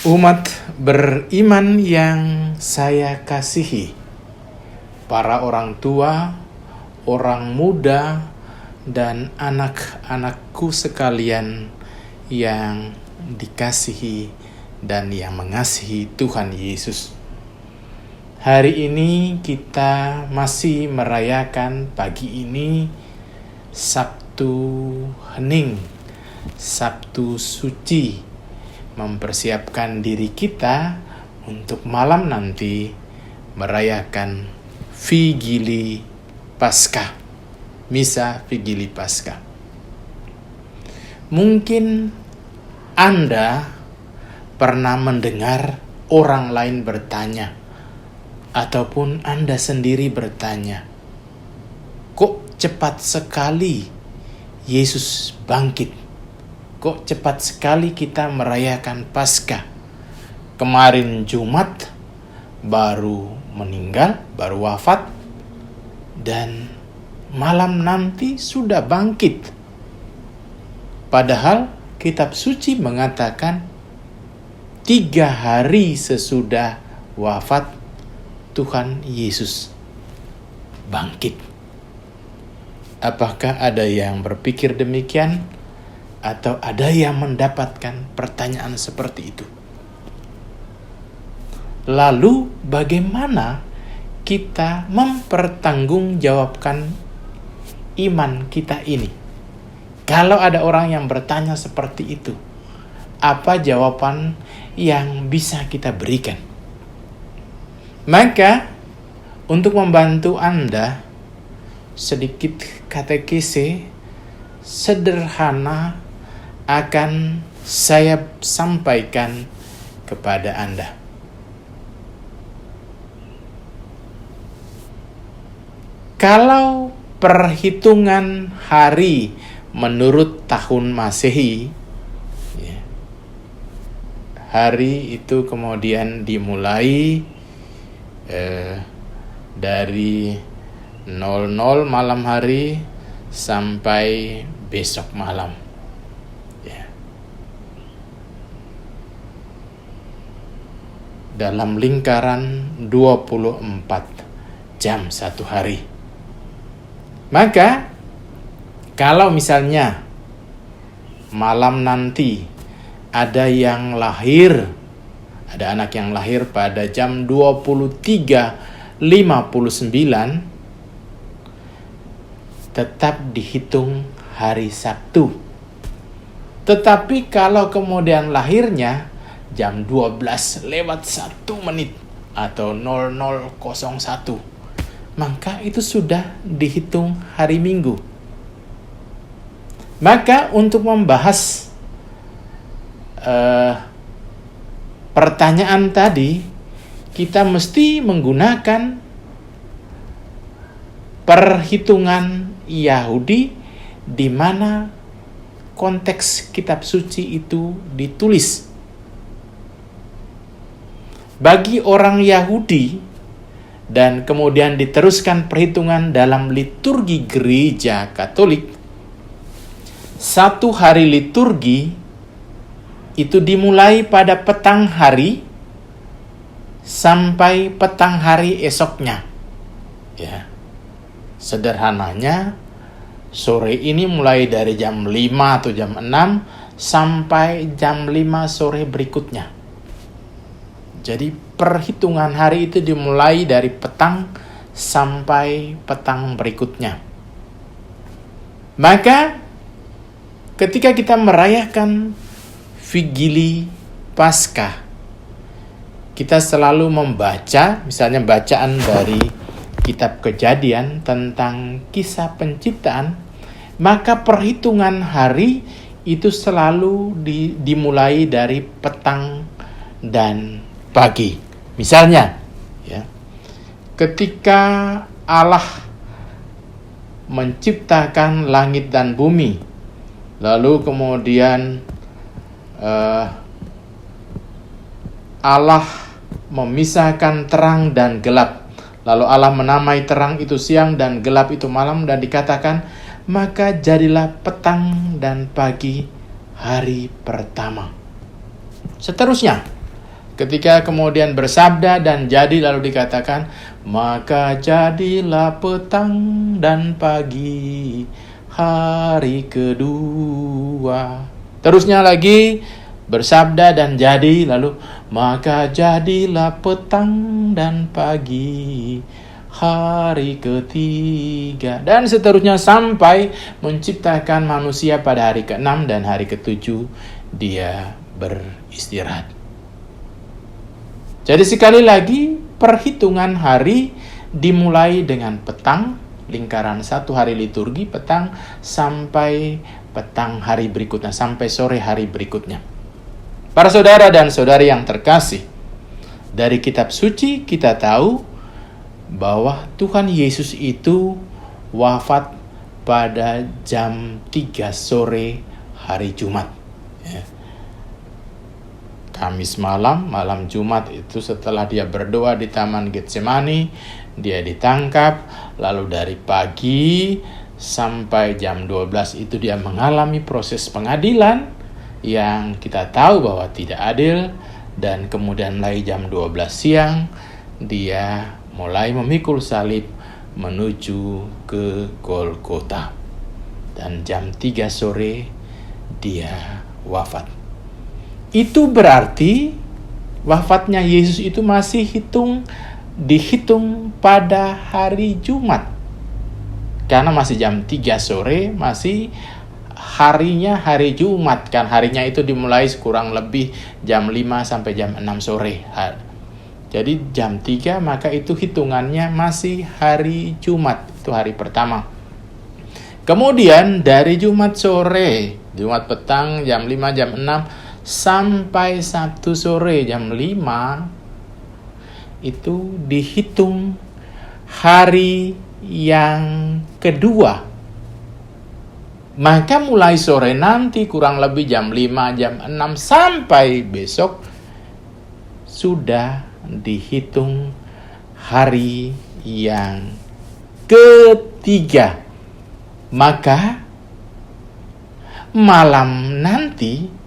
Umat beriman yang saya kasihi, para orang tua, orang muda, dan anak-anakku sekalian yang dikasihi dan yang mengasihi Tuhan Yesus. Hari ini kita masih merayakan pagi ini Sabtu Hening, Sabtu Suci, mempersiapkan diri kita untuk malam nanti merayakan Vigili Paskah, Misa Vigili Paskah. Mungkin Anda pernah mendengar orang lain bertanya, ataupun Anda sendiri bertanya, kok cepat sekali Yesus bangkit? Kok cepat sekali kita merayakan Paskah? Kemarin Jumat baru meninggal, baru wafat, dan malam nanti sudah bangkit. Padahal kitab suci mengatakan 3 hari sesudah wafat Tuhan Yesus bangkit. Apakah ada yang berpikir demikian? Atau ada yang mendapatkan pertanyaan seperti itu? Lalu bagaimana kita mempertanggungjawabkan iman kita ini? Kalau ada orang yang bertanya seperti itu, apa jawaban yang bisa kita berikan? Maka untuk membantu Anda, sedikit katekese sederhana akan saya sampaikan kepada Anda. Kalau perhitungan hari menurut tahun Masehi, hari itu kemudian dimulai dari 00 malam hari sampai besok malam. Dalam lingkaran 24 jam satu hari. Maka kalau misalnya malam nanti ada yang lahir, ada anak yang lahir pada jam 23.59, tetap dihitung hari Sabtu. Tetapi kalau kemudian lahirnya jam 12 lewat 1 menit atau 00.01, maka itu sudah dihitung hari Minggu. Maka untuk membahas pertanyaan tadi, kita mesti menggunakan perhitungan Yahudi di mana konteks kitab suci itu ditulis. Bagi orang Yahudi dan kemudian diteruskan perhitungan dalam liturgi gereja Katolik, satu hari liturgi itu dimulai pada petang hari sampai petang hari esoknya. Ya. Sederhananya, sore ini mulai dari jam 5 atau jam 6 sampai jam 5 sore berikutnya. Jadi perhitungan hari itu dimulai dari petang sampai petang berikutnya. Maka ketika kita merayakan Vigili Paskah, kita selalu membaca, misalnya bacaan dari kitab Kejadian tentang kisah penciptaan, maka perhitungan hari itu selalu dimulai dari petang dan pagi. Misalnya, ketika Allah menciptakan langit dan bumi, lalu kemudian Allah memisahkan terang dan gelap, lalu Allah menamai terang itu siang dan gelap itu malam, dan dikatakan, maka jadilah petang dan pagi hari pertama. Seterusnya, Ketika kemudian bersabda dan jadi, lalu dikatakan, maka jadilah petang dan pagi hari kedua. Terusnya lagi bersabda dan jadi, lalu maka jadilah petang dan pagi hari ketiga. Dan seterusnya sampai menciptakan manusia pada hari ke-6 dan hari ke-7 dia beristirahat. Jadi sekali lagi, perhitungan hari dimulai dengan petang, lingkaran satu hari liturgi, petang, sampai petang hari berikutnya, sampai sore hari berikutnya. Para saudara dan saudari yang terkasih, dari kitab suci kita tahu bahwa Tuhan Yesus itu wafat pada jam 3 sore hari Jumat. Kamis malam Jumat itu setelah dia berdoa di Taman Getsemani, dia ditangkap, lalu dari pagi sampai jam 12 itu dia mengalami proses pengadilan yang kita tahu bahwa tidak adil, dan kemudian mulai jam 12 siang dia mulai memikul salib menuju ke Golgota, dan jam 3 sore dia wafat. Itu berarti wafatnya Yesus itu masih dihitung pada hari Jumat. Karena masih jam 3 sore, masih harinya hari Jumat. Kan harinya itu dimulai kurang lebih jam 5 sampai jam 6 sore. Jadi jam 3 maka itu hitungannya masih hari Jumat. Itu hari pertama. Kemudian dari Jumat sore, Jumat petang jam 5, jam 6, sampai Sabtu sore jam 5 itu dihitung hari yang kedua. Maka mulai sore nanti kurang lebih jam 5, jam 6 sampai besok sudah dihitung hari yang ketiga. Maka malam nanti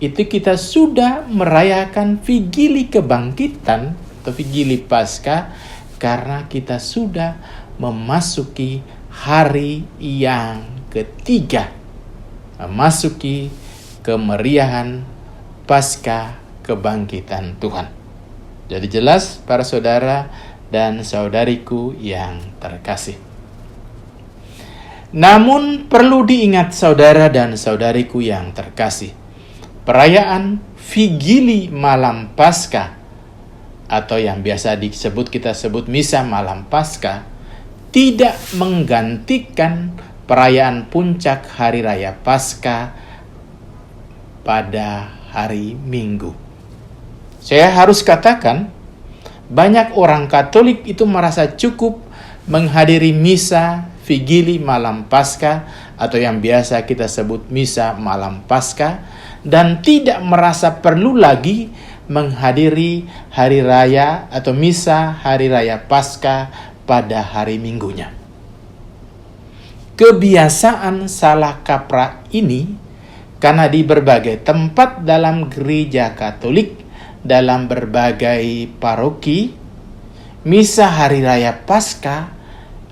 itu kita sudah merayakan Vigili Kebangkitan atau Vigili Paskah, karena kita sudah memasuki hari yang ketiga, memasuki kemeriahan Paskah Kebangkitan Tuhan. Jadi jelas para saudara dan saudariku yang terkasih. Namun perlu diingat saudara dan saudariku yang terkasih, perayaan Vigili Malam Paskah atau yang biasa kita sebut Misa Malam Paskah tidak menggantikan perayaan puncak Hari Raya Paskah pada hari Minggu. Saya harus katakan, banyak orang Katolik itu merasa cukup menghadiri Misa Vigili Malam Paskah atau yang biasa kita sebut Misa Malam Paskah, dan tidak merasa perlu lagi menghadiri hari raya atau misa hari raya Paskah pada hari Minggunya. Kebiasaan salah kaprah ini karena di berbagai tempat dalam gereja Katolik, dalam berbagai paroki, misa hari raya Paskah,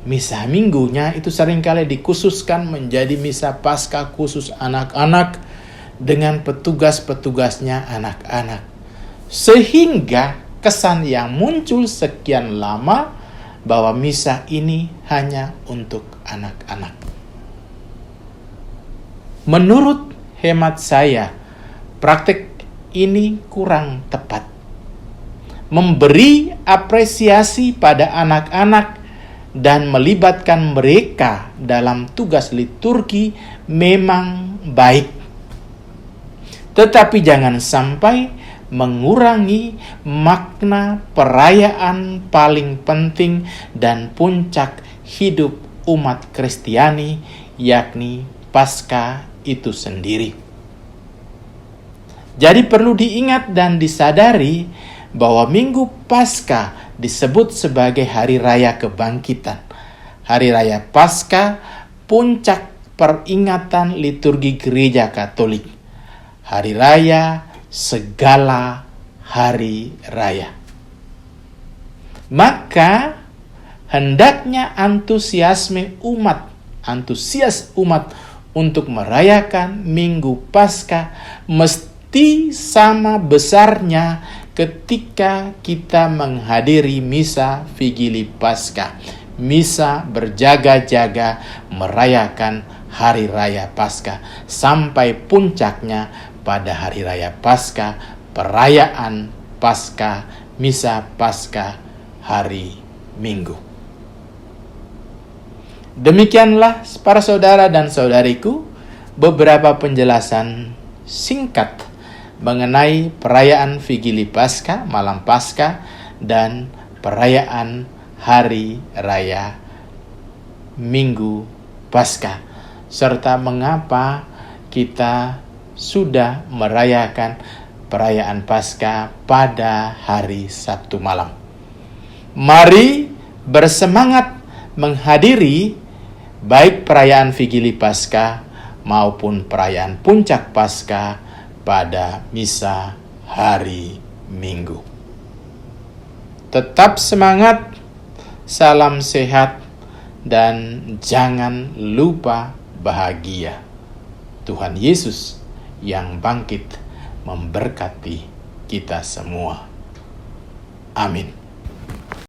misa Minggunya itu seringkali dikhususkan menjadi misa Paskah khusus anak-anak dengan petugas-petugasnya anak-anak. Sehingga kesan yang muncul sekian lama bahwa misa ini hanya untuk anak-anak. Menurut hemat saya, praktik ini kurang tepat. Memberi apresiasi pada anak-anak dan melibatkan mereka dalam tugas liturgi memang baik. Tetapi jangan sampai mengurangi makna perayaan paling penting dan puncak hidup umat Kristiani, yakni Paskah itu sendiri. Jadi perlu diingat dan disadari bahwa Minggu Paskah disebut sebagai Hari Raya Kebangkitan. Hari Raya Paskah puncak peringatan liturgi gereja Katolik. Hari raya segala hari raya. Maka hendaknya antusias umat untuk merayakan Minggu Paskah mesti sama besarnya ketika kita menghadiri misa Vigili Paskah, misa berjaga-jaga merayakan hari raya Paskah sampai puncaknya pada hari raya Paskah, perayaan Paskah, misa Paskah hari Minggu. Demikianlah para saudara dan saudariku beberapa penjelasan singkat mengenai perayaan Vigili Paskah, malam Paskah, dan perayaan hari raya Minggu Paskah, serta mengapa kita sudah merayakan perayaan Paskah pada hari Sabtu malam. Mari bersemangat menghadiri baik perayaan Vigili Paskah maupun perayaan puncak Paskah pada misa hari Minggu. Tetap semangat, salam sehat, dan jangan lupa bahagia. Tuhan Yesus yang bangkit memberkati kita semua. Amin.